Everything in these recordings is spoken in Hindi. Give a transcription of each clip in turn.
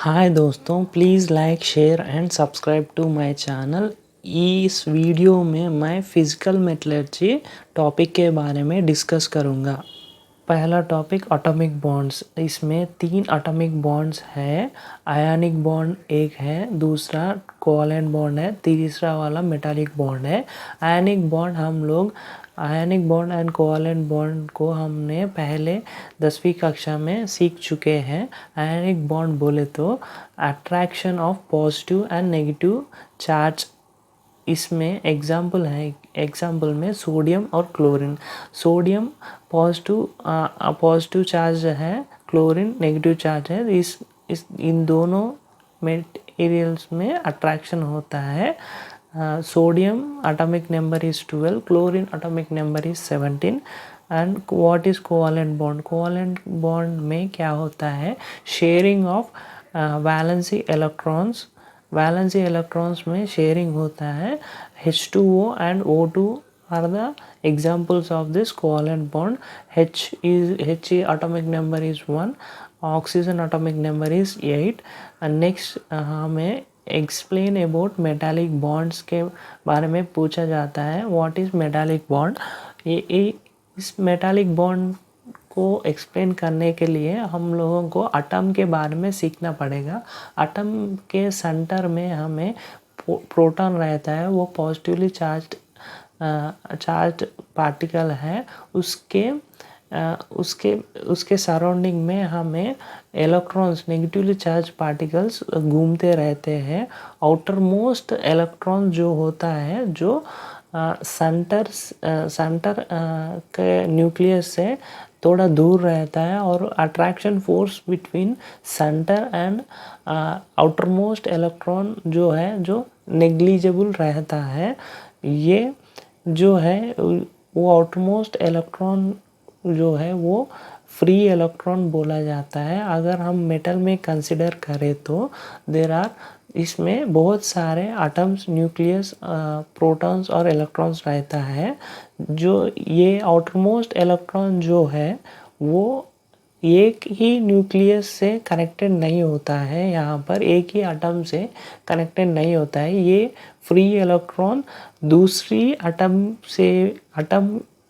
हाय दोस्तों, please like share and subscribe to my channel. इस वीडियो में मैं फिज़िकल मेटलर्जी टॉपिक के बारे में डिस्कस करूँगा। पहला टॉपिक एटॉमिक बॉन्ड्स। इसमें 3 एटॉमिक बॉन्ड्स है। आयनिक बॉन्ड एक है, दूसरा कोवैलेंट बॉन्ड है, तीसरा वाला मेटालिक बॉन्ड है। Ionic bond and covalent bond को हमने पहले 10वीं कक्षा में सीख चुके हैं। आयनिक बॉन्ड बोले तो attraction of positive and negative charge. इसमें एग्जाम्पल में सोडियम और क्लोरीन। सोडियम पॉजिटिव चार्ज है, क्लोरीन नेगेटिव चार्ज है। इन दोनों मटेरियल्स में अट्रैक्शन होता है। Sodium atomic number is 12, chlorine atomic number is 17। And what is covalent bond? Covalent bond में क्या होता है? शेयरिंग ऑफ वैलेंसी इलेक्ट्रॉन्स में शेयरिंग होता है। H2O and O2 are the examples of this covalent bond. H atomic number is 1, oxygen atomic number is 8। and next हमें एक्सप्लेन अबाउट मेटालिक बॉन्ड्स के बारे में पूछा जाता है। What is metallic bond? इस मेटालिक बॉन्ड को एक्सप्लेन करने के लिए हम लोगों को एटम के बारे में सीखना पड़ेगा। एटम के सेंटर में हमें प्रोटॉन रहता है, वो पॉजिटिवली चार्ज्ड पार्टिकल है। उसके सराउंडिंग में हमें इलेक्ट्रॉन्स नेगेटिवली चार्ज पार्टिकल्स घूमते रहते हैं। आउटर मोस्ट इलेक्ट्रॉन जो होता है, जो सेंटर के न्यूक्लियस से थोड़ा दूर रहता है, और attraction force between centre and outer most electron जो है, जो नेग्लिजिबल रहता है। ये जो है वो आउटर मोस्ट इलेक्ट्रॉन जो है वो फ्री इलेक्ट्रॉन बोला जाता है। अगर हम मेटल में कंसिडर करें तो इसमें बहुत सारे एटम्स, न्यूक्लियस, प्रोटॉन्स और इलेक्ट्रॉन्स रहता है। जो ये आउटर मोस्ट इलेक्ट्रॉन जो है वो एक ही न्यूक्लियस से कनेक्टेड नहीं होता है, यहाँ पर एक ही एटम से कनेक्टेड नहीं होता है। ये फ्री इलेक्ट्रॉन दूसरी एटम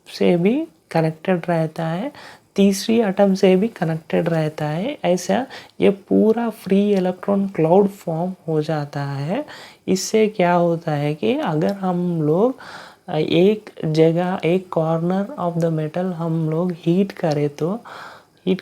से भी कनेक्टेड रहता है, तीसरी एटम से भी कनेक्टेड रहता है। ऐसा ये पूरा फ्री इलेक्ट्रॉन क्लाउड फॉर्म हो जाता है। इससे क्या होता है कि अगर हम लोग एक जगह, एक कॉर्नर ऑफ द मेटल हम लोग हीट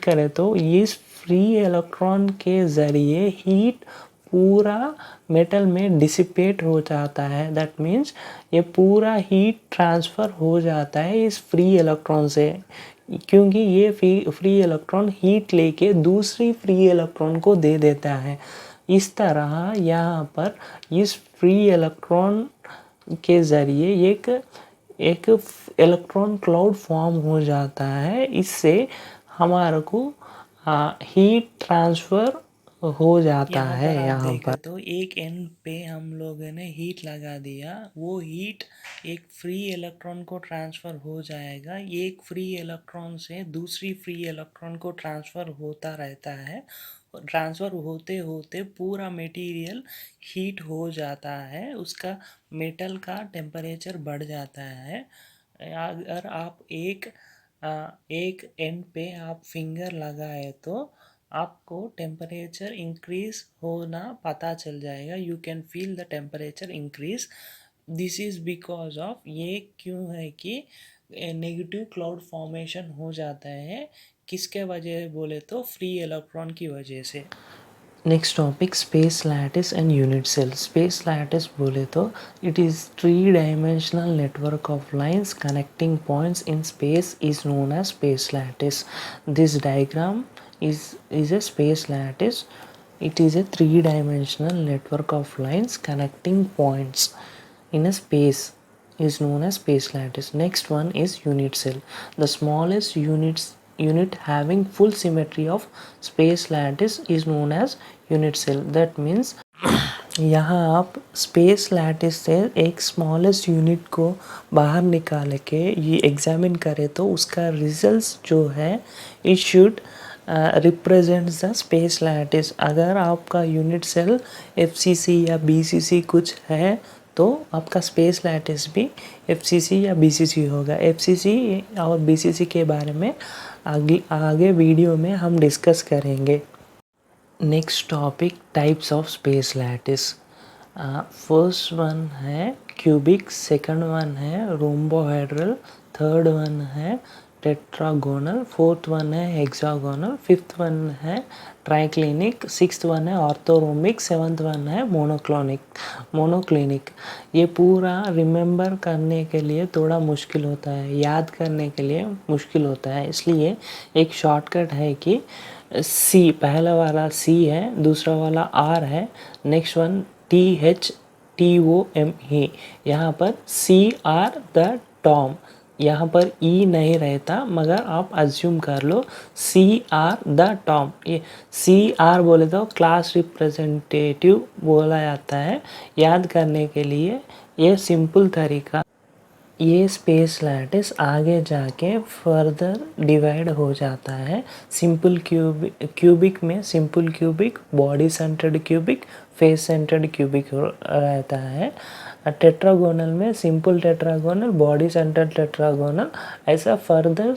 करें तो इस फ्री इलेक्ट्रॉन के ज़रिए हीट पूरा मेटल में डिसिपेट हो जाता है। दैट मीन्स ये पूरा हीट ट्रांसफ़र हो जाता है इस फ्री इलेक्ट्रॉन से, क्योंकि ये फ्री इलेक्ट्रॉन हीट लेके दूसरी फ्री इलेक्ट्रॉन को दे देता है। इस तरह यहाँ पर इस फ्री इलेक्ट्रॉन के ज़रिए एक इलेक्ट्रॉन क्लाउड फॉर्म हो जाता है। इससे हमारे को हीट ट्रांसफ़र हो जाता है। यहाँ पर तो एक एंड पे हम लोगों ने हीट लगा दिया, वो हीट एक फ्री इलेक्ट्रॉन को ट्रांसफ़र हो जाएगा। एक फ्री इलेक्ट्रॉन से दूसरी फ्री इलेक्ट्रॉन को ट्रांसफ़र होता रहता है। ट्रांसफ़र होते होते पूरा मटेरियल हीट हो जाता है, उसका मेटल का टेम्परेचर बढ़ जाता है। अगर आप एक एंड पे आप फिंगर लगाए तो आपको टेम्परेचर इंक्रीज़ होना पता चल जाएगा। You can feel the temperature increase. This is because of, ये क्यों है कि नेगेटिव क्लाउड फॉर्मेशन हो जाता है। किसके वजह बोले तो फ्री इलेक्ट्रॉन की वजह से। Next topic space lattice and unit cell. Space lattice बोले तो it is 3 dimensional network of lines connecting points in space is known as space lattice. This diagram is a space lattice. It is a 3-dimensional network of lines connecting points in a space is known as space lattice. Next one is unit cell. The smallest unit having full symmetry of space lattice is known as unit cell. That means यहाँ आप स्पेस लैटिस से एक स्मॉलेस्ट यूनिट को बाहर निकाल के ये एग्जामिन करें तो उसका रिजल्ट्स जो है it should represents the space lattice. अगर आपका यूनिट सेल FCC या BCC कुछ है तो आपका स्पेस लैटिस भी FCC या BCC होगा। FCC और BCC के बारे में आगे वीडियो में हम डिस्कस करेंगे। Next topic types of space lattice. First one है क्यूबिक, सेकंड वन है रोम्बोहेड्रल, थर्ड वन है टेट्रागोनल, फोर्थ वन है हेक्सागोनल, फिफ्थ वन है ट्राइक्लिनिक, सिक्स्थ वन है ऑर्थोरोमिक, सेवंथ वन है मोनोक्लिनिक। ये पूरा रिमेंबर करने के लिए थोड़ा मुश्किल होता है, याद करने के लिए मुश्किल होता है, इसलिए एक शॉर्टकट है कि सी, पहला वाला सी है, दूसरा वाला आर है, नेक्स्ट वन THTOME। यहाँ पर CR द टॉम, यहाँ पर ई नहीं रहता मगर आप अज्यूम कर लो CR द टॉम। ये CR बोले तो क्लास रिप्रेजेंटेटिव बोला जाता है। याद करने के लिए ये सिंपल तरीका। ये स्पेस लैटिस आगे जाके फर्दर डिवाइड हो जाता है। सिंपल क्यूबिक में simple cubic, body centred cubic, face centred cubic रहता है। टेट्रागोनल में simple tetragonal, body centred tetragonal, ऐसा फर्दर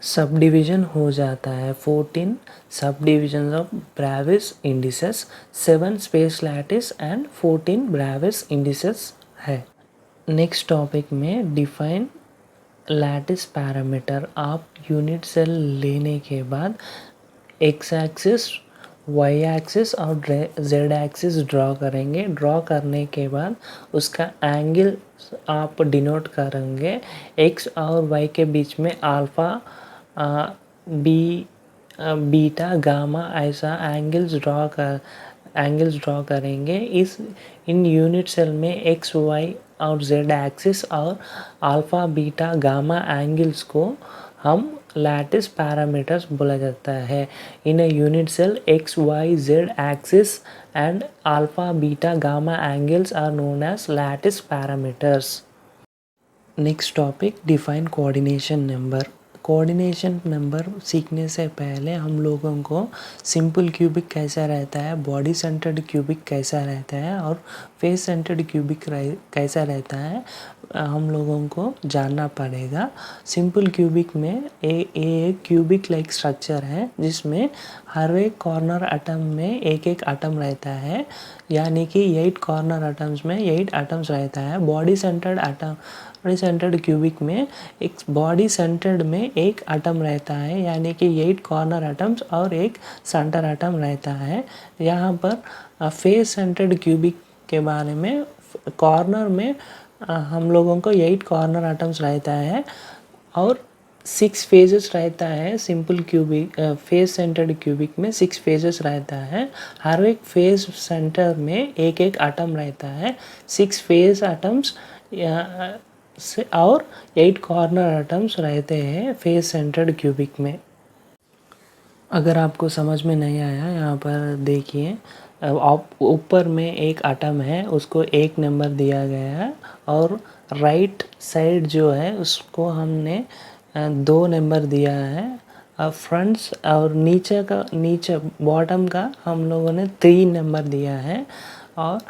सब डिवीजन हो जाता है। 14 sub division of Brevis indices, 7 space lattice and 14 Brevis indices है। नेक्स्ट टॉपिक में डिफाइन लैटिस पैरामीटर। आप यूनिट सेल लेने के बाद एक्स एक्सिस, वाई एक्सिस और जेड एक्सिस ड्रॉ करेंगे। ड्रॉ करने के बाद उसका एंगल आप डिनोट करेंगे। एक्स और वाई के बीच में अल्फ़ा, बीटा, गामा ऐसा एंगल्स ड्रॉ करेंगे। इन यूनिट सेल में एक्स, वाई और जेड एक्सिस और अल्फ़ा, बीटा, गामा एंगल्स को हम लैटिस पैरामीटर्स बोला जाता है। In a unit cell X, Y, Z axis and alpha, beta, gamma angles are known as lattice parameters. Next topic define coordination number. Coordination number सीखने से पहले हम लोगों को सिंपल क्यूबिक कैसा रहता है, बॉडी सेंटर्ड क्यूबिक कैसा रहता है और फेस सेंटर्ड क्यूबिक कैसा रहता है हम लोगों को जानना पड़ेगा। सिंपल क्यूबिक में एक क्यूबिक लाइक स्ट्रक्चर है जिसमें हर एक कॉर्नर एटम में एक एक एटम रहता है, यानी कि 8 कॉर्नर एटम्स में 8 एटम्स रहता है। बॉडी सेंटर्ड क्यूबिक में एक बॉडी सेंटर्ड में एक एटम रहता है, यानी कि 8 कॉर्नर एटम्स और एक सेंटर एटम रहता है। यहाँ पर फेस सेंटर्ड क्यूबिक के बारे में कॉर्नर में हम लोगों को 8 कॉर्नर एटम्स रहता है और 6 फेजेस रहता है। Simple cubic face centred cubic में 6 फेजेस रहता है। हर एक फेस सेंटर में एक एक एटम रहता है। 6 फेस एटम्स से और 8 कॉर्नर एटम्स रहते हैं फेस सेंटर्ड क्यूबिक में। अगर आपको समझ में नहीं आया यहाँ पर देखिए, ऊपर में एक एटम है उसको 1 नंबर दिया गया है और राइट साइड जो है उसको हमने 2 नंबर दिया है। फ्रंट्स और नीचे बॉटम का हम लोगों ने 3 नंबर दिया है और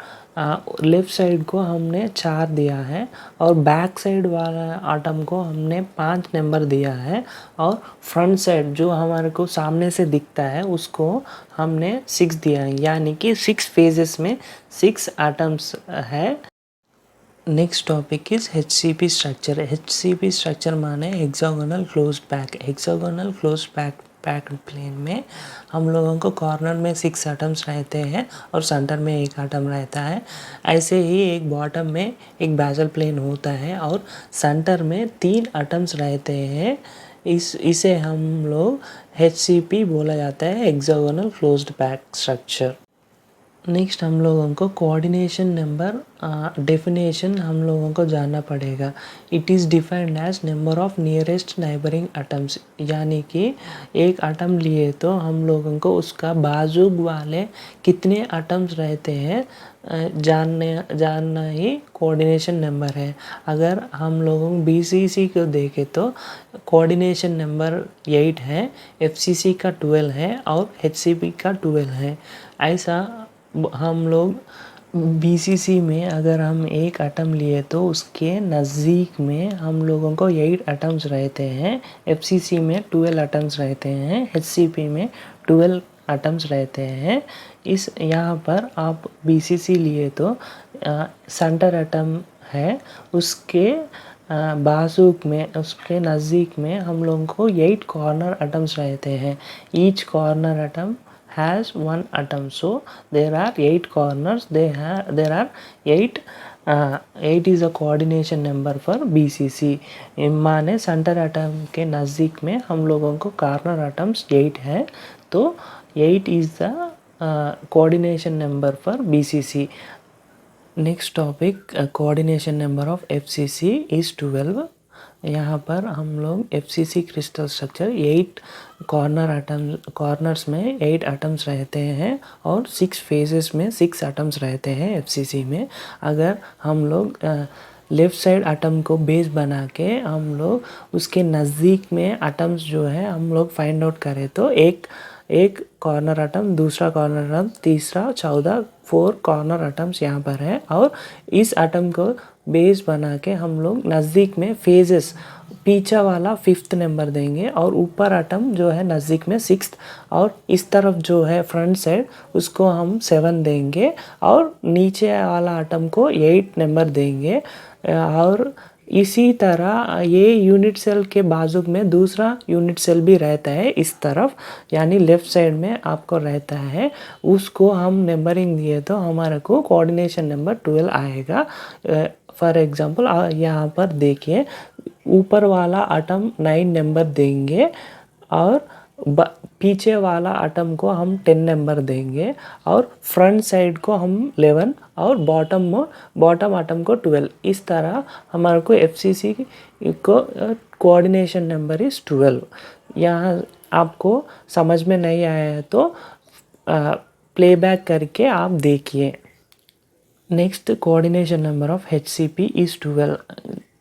लेफ़्ट साइड को हमने 4 दिया है और बैक साइड वाला आटम को हमने 5 नंबर दिया है और फ्रंट साइड जो हमारे को सामने से दिखता है उसको हमने 6 दिया है, यानी कि 6 फेजेस में 6 एटम्स है। Next topic is HCP structure. HCP structure माने hexagonal closed pack. Hexagonal closed pack plane में हम लोगों को कॉर्नर में 6 एटम्स रहते हैं और सेंटर में एक एटम रहता है। ऐसे ही एक बॉटम में एक बेसल प्लेन होता है और सेंटर में 3 एटम्स रहते हैं। इसे हम लोग HCP बोला जाता है, hexagonal closed pack structure. Next हम लोगों को कोऑर्डिनेशन नंबर डेफिनेशन हम लोगों को जानना पड़ेगा। It is defined as number of nearest neighbouring atoms, यानी कि एक एटम लिए तो हम लोगों को उसका बाजू वाले कितने एटम्स रहते हैं जानना ही कोऑर्डिनेशन नंबर है। अगर हम लोगों BCC को देखें तो कोऑर्डिनेशन नंबर 8 है, FCC का 12 है और HCP का 12 है। ऐसा हम लोग BCC में अगर हम एक एटम लिए तो उसके नज़दीक में हम लोगों को 8 एटम्स रहते हैं, FCC में 12 एटम्स रहते हैं, HCP में 12 एटम्स रहते हैं। इस यहाँ पर आप BCC लिए तो सेंटर एटम है, उसके बाजू में उसके नज़दीक में हम लोगों को 8 कॉर्नर एटम्स रहते हैं। Each corner atom has one atom, so there are 8 corners, there are 8 8 is a coordination number for BCC। माने सेंटर एटम के नज़दीक में हम लोगों को कॉर्नर एटम्स 8 है, तो 8 is the coordination number for BCC। Next topic coordination number of FCC is 12। यहाँ पर हम लोग FCC क्रिस्टल स्ट्रक्चर 8 कॉर्नर्स में 8 एटम्स रहते हैं और 6 फेजेस में 6 एटम्स रहते हैं FCC में। अगर हम लोग लेफ़्ट साइड एटम को बेस बना के हम लोग उसके नज़दीक में एटम्स जो है हम लोग फाइंड आउट करें तो एक कॉर्नर एटम, दूसरा कॉर्नर एटम, तीसरा 4 कॉर्नर एटम्स यहाँ पर है और इस एटम को बेस बना के हम लोग नज़दीक में फेजेस पीछे वाला 5th नंबर देंगे और ऊपर एटम जो है नज़दीक में 6th और इस तरफ जो है फ्रंट साइड उसको हम 7 देंगे और नीचे वाला एटम को 8 नंबर देंगे। और इसी तरह ये यूनिट सेल के बाजू में दूसरा यूनिट सेल भी रहता है इस तरफ, यानी लेफ़्ट साइड में आपको रहता है, उसको हम नंबरिंग दिए तो हमारे को कोऑर्डिनेशन नंबर 12 आएगा। फॉर एग्जांपल यहाँ पर देखिए ऊपर वाला एटम 9 नंबर देंगे और पीछे वाला एटम को हम 10 नंबर देंगे और फ्रंट साइड को हम 11 और बॉटम एटम को 12। इस तरह हमारे को FCC को कोऑर्डिनेशन नंबर इज़ 12। यहाँ आपको समझ में नहीं आया है तो प्लेबैक करके आप देखिए। Next coordination number of HCP is 12।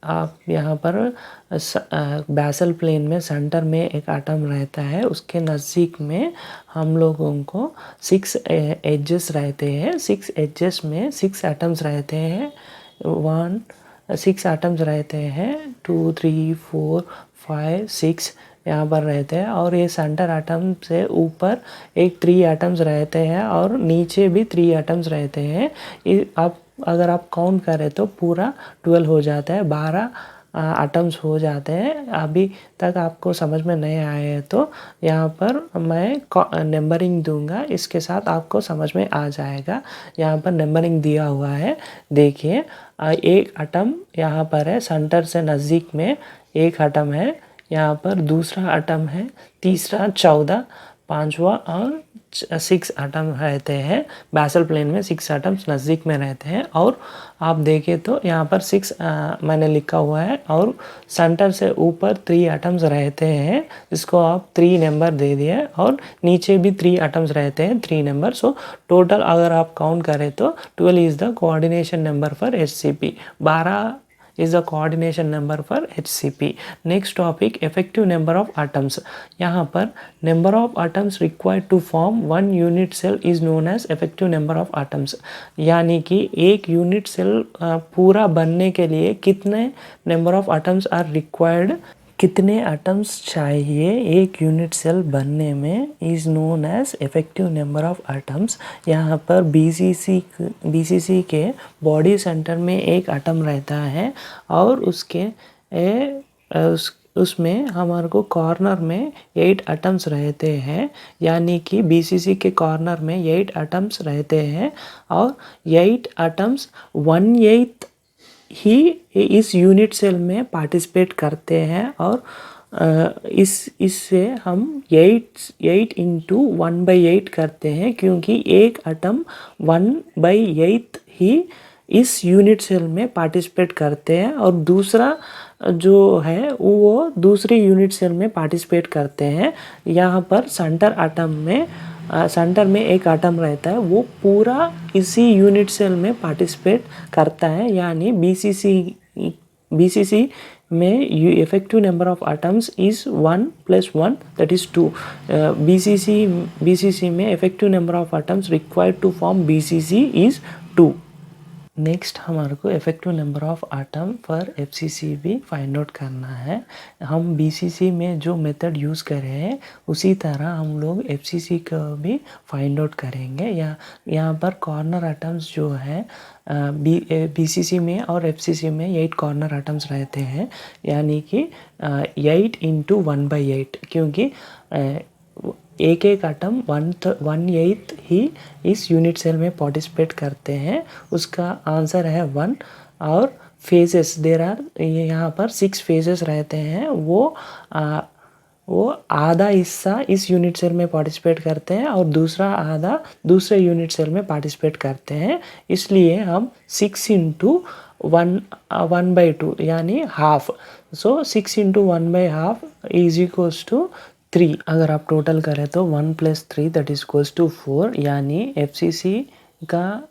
आप यहाँ पर बेसल प्लेन में सेंटर में एक एटम रहता है, उसके नज़दीक में हम लोगों को 6 एजेस रहते हैं। 6 एजेस में 6 एटम्स रहते हैं। 6 एटम्स रहते हैं, 2 3 4 5 6 यहाँ पर रहते हैं और ये सेंटर एटम से ऊपर एक 3 एटम्स रहते हैं और नीचे भी 3 एटम्स रहते हैं। आप अगर आप काउंट करें तो पूरा 12 हो जाता है, 12 एटम्स हो जाते हैं। अभी तक आपको समझ में नहीं आए हैं तो यहाँ पर मैं नंबरिंग दूंगा, इसके साथ आपको समझ में आ जाएगा। यहाँ पर नंबरिंग दिया हुआ है, देखिए एक एटम यहाँ पर है, सेंटर से नज़दीक में एक एटम है, यहाँ पर दूसरा एटम है, तीसरा 14, पांचवा और 6 एटम रहते हैं। बेसल प्लेन में 6 एटम्स नज़दीक में रहते हैं और आप देखें तो यहाँ पर 6 मैंने लिखा हुआ है और सेंटर से ऊपर 3 एटम्स रहते हैं, इसको आप 3 नंबर दे दिए और नीचे भी 3 एटम्स रहते हैं 3 नंबर। सो टोटल अगर आप काउंट करें तो 12 is the coordination number for HCP, 12 is the coordination number for HCP। Next topic effective number of atoms। यहाँ पर number of atoms required to form one unit cell is known as effective number of atoms। यानी कि एक यूनिट सेल पूरा बनने के लिए कितने number of atoms are required, कितने एटम्स चाहिए एक यूनिट सेल बनने में is known as effective number of atoms. यहाँ पर BCC के बॉडी सेंटर में एक एटम रहता है और उसमें हमारे को कॉर्नर में 8 एटम्स रहते हैं, यानी कि BCC के कॉर्नर में 8 एटम्स रहते हैं और 8 एटम्स 1/8 ही इस यूनिट सेल में पार्टिसिपेट करते हैं और इससे हम 8 इंटू 1/8 करते हैं, क्योंकि एक एटम 1/8 ही इस यूनिट सेल में पार्टिसिपेट करते हैं और दूसरा जो है वो दूसरी यूनिट सेल में पार्टिसिपेट करते हैं। यहाँ पर सेंटर में एक एटम रहता है, वो पूरा इसी यूनिट सेल में पार्टिसिपेट करता है, यानी BCC में effective number of atoms is 1 + 1, that is 2. BCC में effective number of atoms required to form BCC is 2. Next हमारे को effective number of atom for FCC भी फाइंड आउट करना है। हम BCC में जो मेथड यूज़ कर रहे हैं उसी तरह हम लोग FCC का भी फाइंड आउट करेंगे। यहाँ पर कॉर्नर आटम्स जो है BCC में और FCC में 8 कॉर्नर आटम्स रहते हैं, यानी कि 8 इंटू 1/8, क्योंकि एक एटम 1/8 ही इस यूनिट सेल में पार्टिसिपेट करते हैं। उसका आंसर है 1। और फेजेस यहाँ पर 6 फेजेस रहते हैं, वो आधा हिस्सा इस यूनिट सेल में पार्टिसिपेट करते हैं और दूसरा आधा दूसरे यूनिट सेल में पार्टिसिपेट करते हैं। इसलिए हम 6 इंटू 1/2 यानी half, so 6 into 1/2 is equals to 3। अगर आप टोटल करें तो 1 + 3 दैट इज इक्वल्स टू 4, यानी FCC का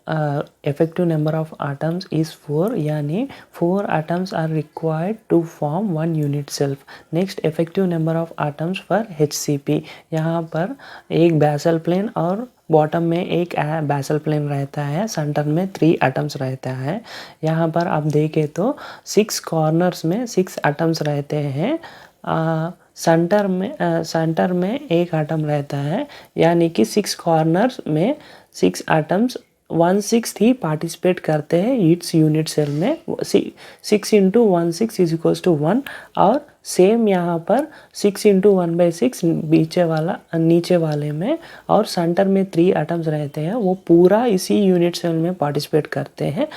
effective number of atoms is 4, यानी 4 atoms are required to form 1 unit cell. Next effective number of atoms for HCP। यहाँ पर एक बेसल प्लेन और बॉटम में एक बेसल प्लेन रहता है, सेंटर में 3 एटम्स रहता है। यहाँ पर आप देखें तो 6 कॉर्नर्स में 6 एटम्स रहते हैं। सेंटर में एक एटम रहता है, यानी कि 6 कॉर्नर्स में 6 एटम्स 1/6 ही पार्टिसिपेट करते हैं इट्स यूनिट सेल में। 6 इंटू 1/6 इज इक्वल्स टू 1। और सेम यहाँ पर 6 इंटू 1/6 नीचे वाले में, और सेंटर में 3 एटम्स रहते हैं, वो पूरा इसी यूनिट सेल में पार्टिसिपेट करते हैं।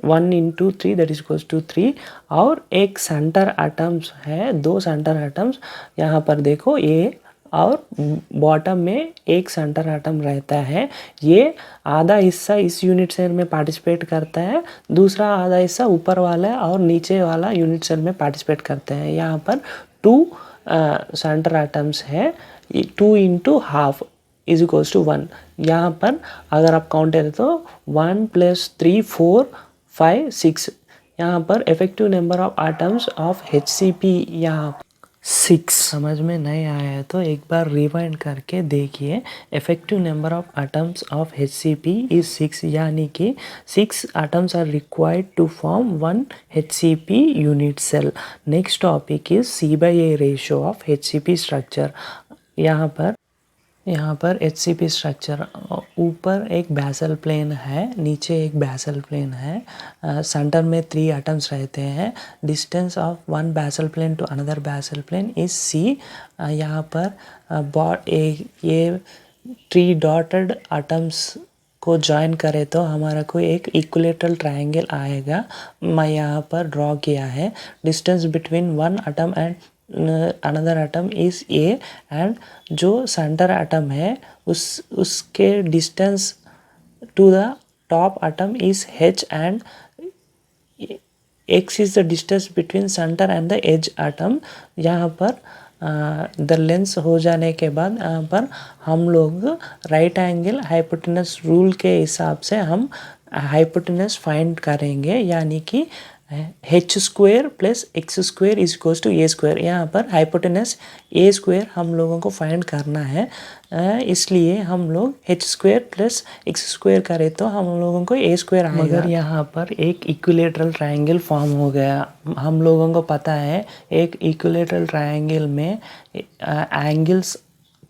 1 into 3 that is equals to 3। और एक सेंटर एटम्स है, 2 सेंटर एटम्स यहाँ पर देखो, ये और बॉटम में एक सेंटर एटम रहता है। ये आधा हिस्सा इस यूनिट सेल में पार्टिसिपेट करता है, दूसरा आधा हिस्सा ऊपर वाला और नीचे वाला यूनिट सेल में पार्टिसिपेट करते हैं। यहाँ पर 2 सेंटर एटम्स है, 2 into half is equals to 1। यहाँ पर अगर आप काउंट करें तो 1 + 3 4 5 6। यहाँ पर effective number of atoms of HCP यहाँ 6। समझ में नहीं आया है तो एक बार रिवाइंड करके देखिए। Effective number of atoms of HCP is 6, यानी कि 6 atoms are required to form 1 HCP unit cell. Next topic is C/A ratio of HCP structure. यहाँ पर HCP स्ट्रक्चर, ऊपर एक बेसल प्लेन है, नीचे एक बेसल प्लेन है, सेंटर में 3 एटम्स रहते हैं। Distance of 1 basal plane to another basal plane is C। यहाँ पर ये 3 डॉटेड एटम्स को ज्वाइन करें तो हमारा को एक इक्विलेटरल ट्रायंगल आएगा। मैं यहाँ पर ड्रॉ किया है। Distance between 1 atom and another atom is A, and जो सेंटर एटम है उसके distance to the top atom is H, and X is the distance between centre and the edge atom. यहाँ पर द लेंस हो जाने के बाद यहाँ पर हम लोग राइट एंगल हाइपोटेनस रूल के हिसाब से हम हाइपोटेनस फाइंड करेंगे, यानी कि H² + X² is equals to A²। यहाँ पर हाइपोटेनस A² हम लोगों को फाइंड करना है, इसलिए हम लोग H² + X² करें तो हम लोगों को A² आएगा। मगर यहाँ पर एक इक्विलेटरल ट्रायंगल फॉर्म हो गया। हम लोगों को पता है एक इक्विलेटरल ट्रायंगल में एंगल्स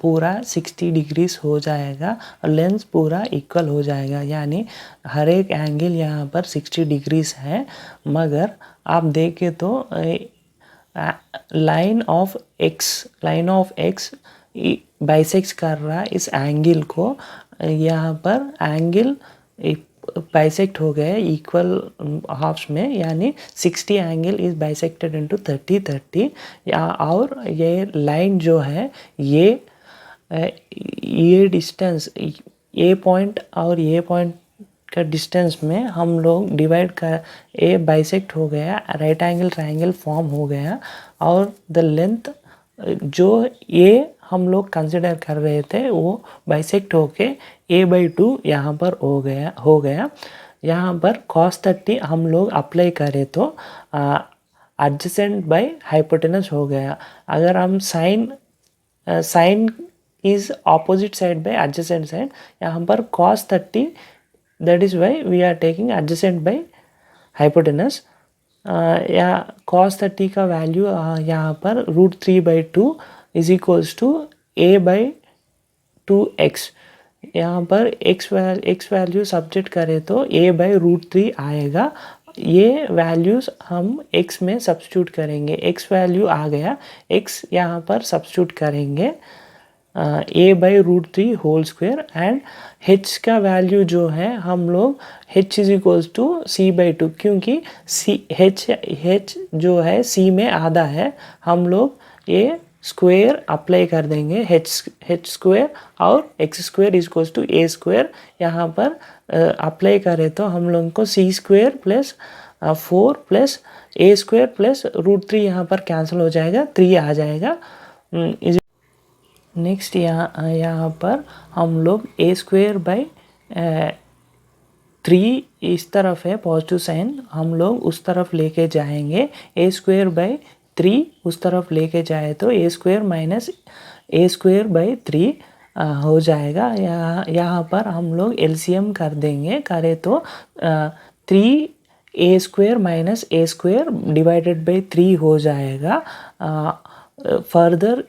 पूरा 60 डिग्रीज हो जाएगा और लेंस पूरा इक्वल हो जाएगा, यानी हर एक एंगल यहाँ पर 60 डिग्रीज है। मगर आप देखें तो लाइन ऑफ एक्स बाइसेक्ट कर रहा है इस एंगल को। यहाँ पर एंगल बाइसेक्ट हो गए इक्वल हाफ्स में, यानी 60 एंगल इज बाइसेक्टेड इनटू 30-30। या और ये लाइन जो है ये डिस्टेंस ए पॉइंट और ए पॉइंट का डिस्टेंस में हम लोग डिवाइड कर ए बाइसेक्ट हो गया, राइट एंगल ट्रायंगल फॉर्म हो गया, और द लेंथ जो ए हम लोग कंसिडर कर रहे थे वो बाइसेक्ट होके a/2 यहाँ पर हो गया। यहाँ पर cos 30 हम लोग अप्लाई करें तो एडजेसेंट बाय हाइपोटेनस हो गया। अगर हम sine is opposite side by adjacent side, यहाँ पर cos 30, that is why we are taking adjacent by hypotenuse. या cos 30 का वैल्यू यहाँ पर √3/2 इज इक्वल्स टू a/2x। यहाँ पर x वैल्यू सब्जेक्ट करें तो a/√3 आएगा। ये वैल्यूज़ हम x में सब्स्टिट्यूट करेंगे, x वैल्यू आ गया, x यहाँ पर सब्स्टिट्यूट करेंगे a/√3 whole square, and h का वैल्यू जो है हम लोग h is equals to c/2, क्योंकि h जो है c में आधा है, हम लोग ये स्क्वायर अप्लाई कर देंगे h स्क्वायर, और x square is equals to a square. यहाँ पर अप्लाई करें तो हम लोग को c square plus 4 plus a square plus √3 यहाँ पर कैंसिल हो जाएगा, 3 आ जाएगा। नेक्स्ट यहाँ पर हम लोग a स्क्वायर बाई 3 इस तरफ है पॉजिटिव साइन, हम लोग उस तरफ लेके जाएंगे, a स्क्वायर बाई 3 उस तरफ लेके जाए तो a square minus a square by 3 हो जाएगा। यहाँ पर हम लोग LCM कर देंगे, करे तो 3a square minus a square divided by 3 हो जाएगा। फर्दर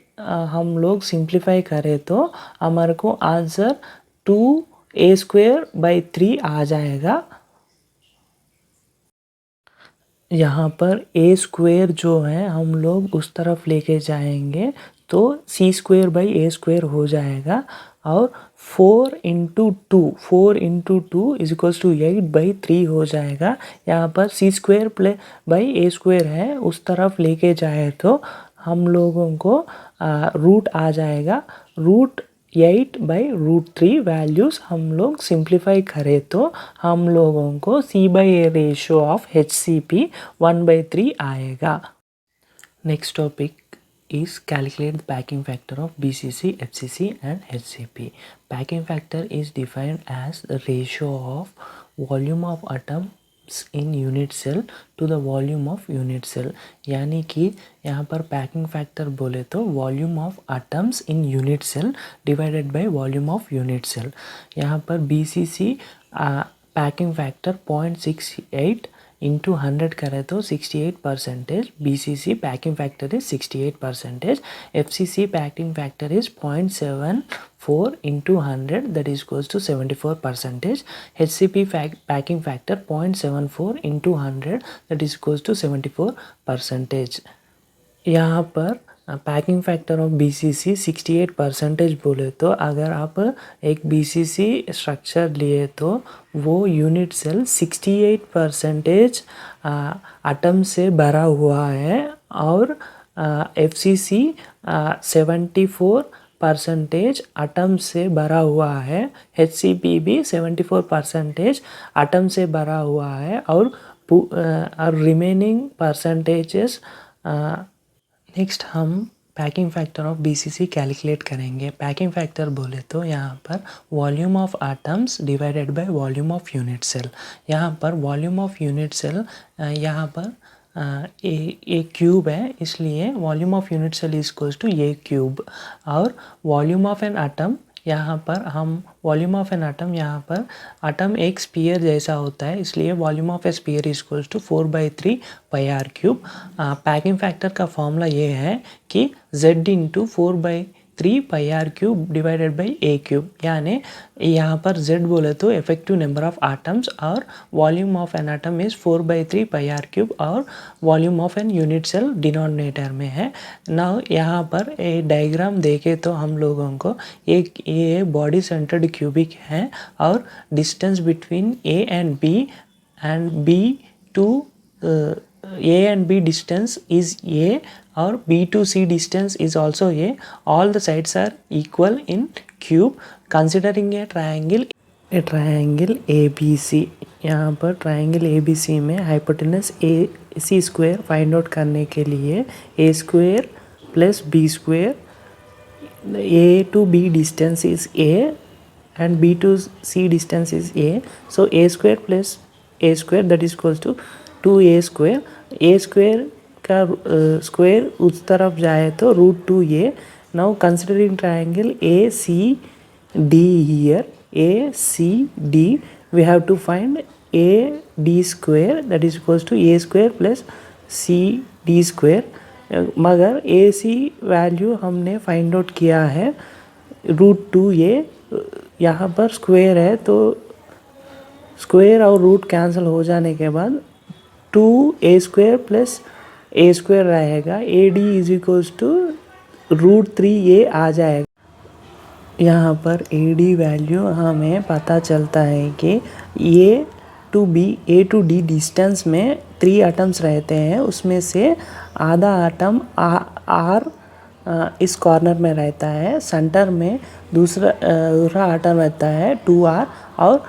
हम लोग सिंप्लीफाई करें तो हमारे को आंसर 2a स्क्वायर बाई 3 आ जाएगा। यहाँ पर a स्क्वायर जो है हम लोग उस तरफ लेके जाएंगे तो c square by a square हो जाएगा, और 4 into two is equals to 8/3 हो जाएगा। यहाँ पर c square by a square है, उस तरफ लेके जाए तो हम लोगों को रूट आ जाएगा, √8/√3 वैल्यूज़ हम लोग सिंप्लीफाई करें तो हम लोगों को c/a रेशियो ऑफ HCP 1/3 आएगा। Next topic is calculate the packing factor of BCC, FCC and HCP. Packing factor is defined as the ratio of volume of atoms in unit cell to the volume of unit cell। यानी कि यहाँ पर पैकिंग फैक्टर बोले तो volume of atoms in unit cell divided by volume of unit cell. यहाँ पर BCC पैकिंग फैक्टर 0.68 इंटू 100 करें तो 68%, BCC packing factor is 68%, FCC packing factor is 0.74 into 100 that is equals to 74%, HCP packing factor 0.74 into 100 that is equals to 74%। यहाँ पर पैकिंग फैक्टर ऑफ BCC 68% बोले तो अगर आप एक BCC स्ट्रक्चर लिए तो वो यूनिट सेल 68% एटम से भरा हुआ है, और FCC 74% एटम से भरा हुआ है, HCP भी 74% एटम से भरा हुआ है, और रिमेनिंग परसेंटेजेस। नेक्स्ट हम packing factor of BCC calculate करेंगे। पैकिंग फैक्टर बोले तो यहाँ पर volume of atoms divided by volume of unit cell. यहाँ पर वॉल्यूम ऑफ यूनिट सेल यहाँ पर ए क्यूब है, इसलिए volume of unit cell is equals to a cube, और वॉल्यूम ऑफ एन एटम यहाँ पर हम वॉल्यूम ऑफ एन एटम यहाँ पर एटम एक स्पीयर जैसा होता है, इसलिए volume of a sphere is equals to 4/3 πr cube. Packing factor का फॉर्मूला ये है कि z into 4/3 3 pi are cube divided by A cube, यानी यहाँ पर z बोले तो इफेक्टिव नंबर ऑफ आटम्स और volume of an atom is 4/3 pi are cube और volume of an unit cell denominator में है। नाउ यहाँ पर ए डायग्राम देखे तो हम लोगों को एक ये बॉडी सेंटर्ड क्यूबिक है और distance between A and B to A and B distance is A or B to C distance is also A. All the sides are equal in cube. Considering a triangle ABC, यहाँ पर triangle ABC में hypotenuse AC square find out करने के लिए A square plus B square, A to B distance is A and B to C distance is A. So A square plus A square that is equals to 2A square. A square का स्क्वायर उस तरफ जाए तो √2A. Now considering triangle ACD here, ACD we have to find AD square that is equals to A square plus CD square. मगर AC वैल्यू हमने फाइंड आउट किया है √2A. यहाँ पर स्क्वायर है तो स्क्वायर और रूट कैंसिल हो जाने के बाद 2A square plus A square रहेगा. AD is equals to √3A आ जाएगा. यहाँ पर AD वैल्यू हमें पता चलता है कि A to D डिस्टेंस में 3 एटम्स रहते हैं, उसमें से आधा एटम R इस कॉर्नर में रहता है, सेंटर में दूसरा एटम रहता है 2R और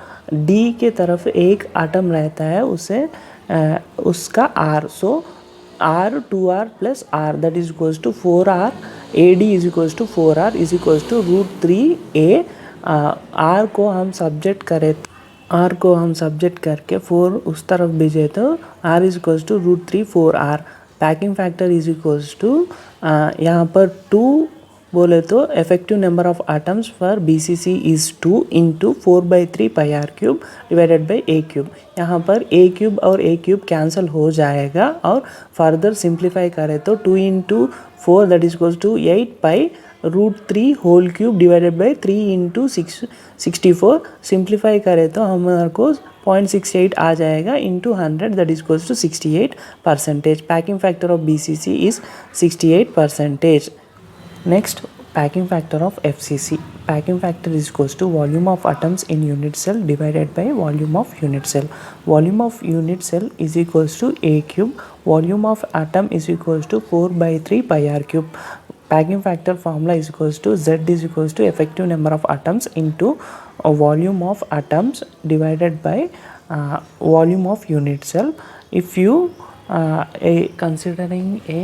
D के तरफ एक एटम रहता है उसे उसका R. So R 2R plus R that is equals to 4R. AD is equals to 4R is equals to √3A. R को हम सब्जेक्ट करें, R को हम सब्जेक्ट करके 4 उस तरफ भेजे तो R is equals to √3 4R. Packing factor is equals to यहाँ पर 2 बोले तो effective number of atoms for BCC is 2 into 4/3 pi are cube divided by A cube. यहाँ पर ए क्यूब और ए क्यूब कैंसिल हो जाएगा और फर्दर सिंप्लीफाई करें तो 2 into 4 that is equals to 8 pi √3 whole cube divided by 3 into 64. Simplify करें तो हमारे को 0.68 आ जाएगा into 100 that is equals to 68%. Packing factor of BCC is 68%. Next, packing factor of FCC. Packing factor is equals to volume of atoms in unit cell divided by volume of unit cell. Volume of unit cell is equals to A cube. Volume of atom is equals to 4/3 pi r cube. Packing factor formula is equals to Z is equals to effective number of atoms into volume of atoms divided by volume of unit cell. If you considering a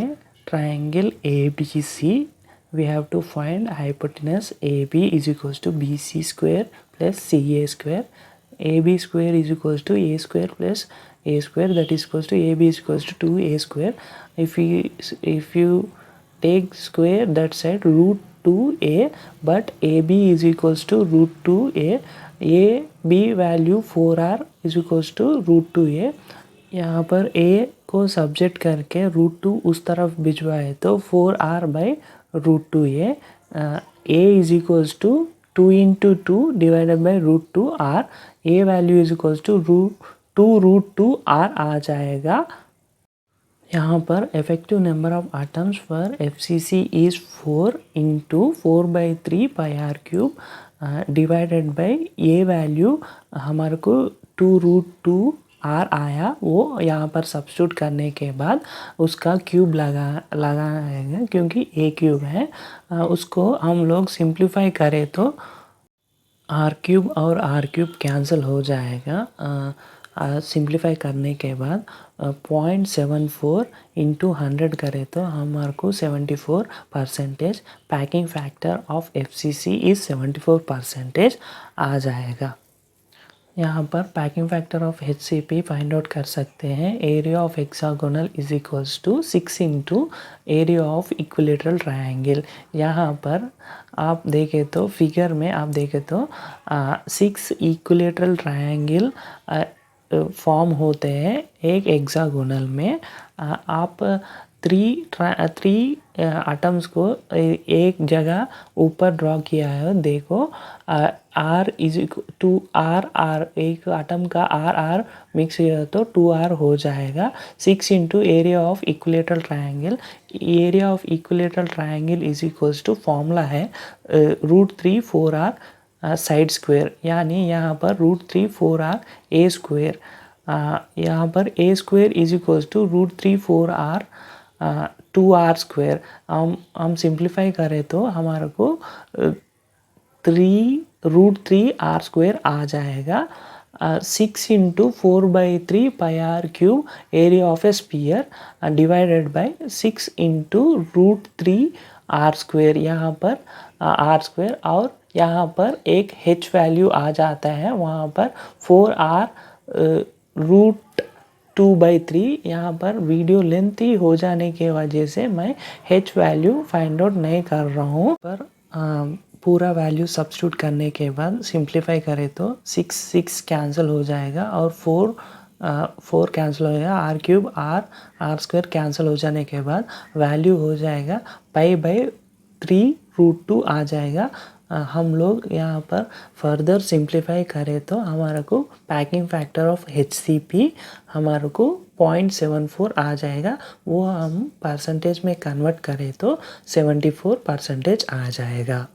triangle ABC, we have to find hypotenuse AB is equals to BC square plus CA square. AB square is equals to A square plus A square that is equals to AB is equals to 2A square. If you take square that side √2A, but AB is equals to √2A. AB value 4R is equals to √2A. यहाँ पर A को सब्जेक्ट करके √2 उस तरफ भिजवाए तो 4R by √2A. A is equals to 2 into 2 divided by √2R. A value is equals to 2√2R आ जाएगा. यहाँ पर effective number of atoms for FCC is 4 into 4/3 pi are cube divided by a value हमारे को 2√2R आया. वो यहाँ पर सब्स्टिट्यूट करने के बाद उसका क्यूब लगाएंगे क्योंकि ए क्यूब है. उसको हम लोग सिंप्लीफाई करें तो आर क्यूब और आर क्यूब कैंसिल हो जाएगा. सिंप्लीफाई करने के बाद 0.74 इंटू 100 करें तो हमारे को 74%. Packing factor of FCC is 74% आ जाएगा. यहाँ पर packing factor of HCP find out कर सकते हैं. Area of hexagonal is equals to 6 into area of equilateral triangle. यहाँ पर आप देखें तो फिगर में आप देखें तो 6 इक्विलेटरल ट्रायंगल फॉर्म होते हैं एक हेक्सागोनल में. आप थ्री एटम्स को एक जगह ऊपर ड्रॉ किया है। देखो आर इज टू आर एक एटम का आर मिक्स किया तो 2r हो जाएगा। 6 into area of equilateral triangle. Area of equilateral triangle is equals to formula है √3 4r साइड स्क्वायर, यानी यहाँ पर √3 4r ए स्क्वायर, यहाँ पर A square is equals to √3 4r 2r square. हम सिंप्लीफाई करें तो हमारे को 3√3r स्क्वायर आ जाएगा। 6 into 4/3 pi are cube area of a sphere divided by 6 into √3r square. यहाँ पर r स्क्वायर और यहाँ पर एक h वैल्यू आ जाता है, वहाँ पर 4r √2/3। यहाँ पर वीडियो लेंथी हो जाने के वजह से मैं h वैल्यू फाइंड आउट नहीं कर रहा हूँ। पर पूरा वैल्यू सब्स्टिट्यूट करने के बाद सिंप्लीफाई करें तो 6 कैंसिल हो जाएगा और 4 कैंसिल हो जाएगा। r cube r square cancel हो जाने के बाद वैल्यू हो जाएगा π/3√2 आ जाएगा। हम लोग यहाँ पर फर्दर सिंप्लीफाई करें तो हमारे को पैकिंग फैक्टर ऑफ HCP हमारे को 0.74 आ जाएगा। वो हम परसेंटेज में कन्वर्ट करें तो 74% आ जाएगा।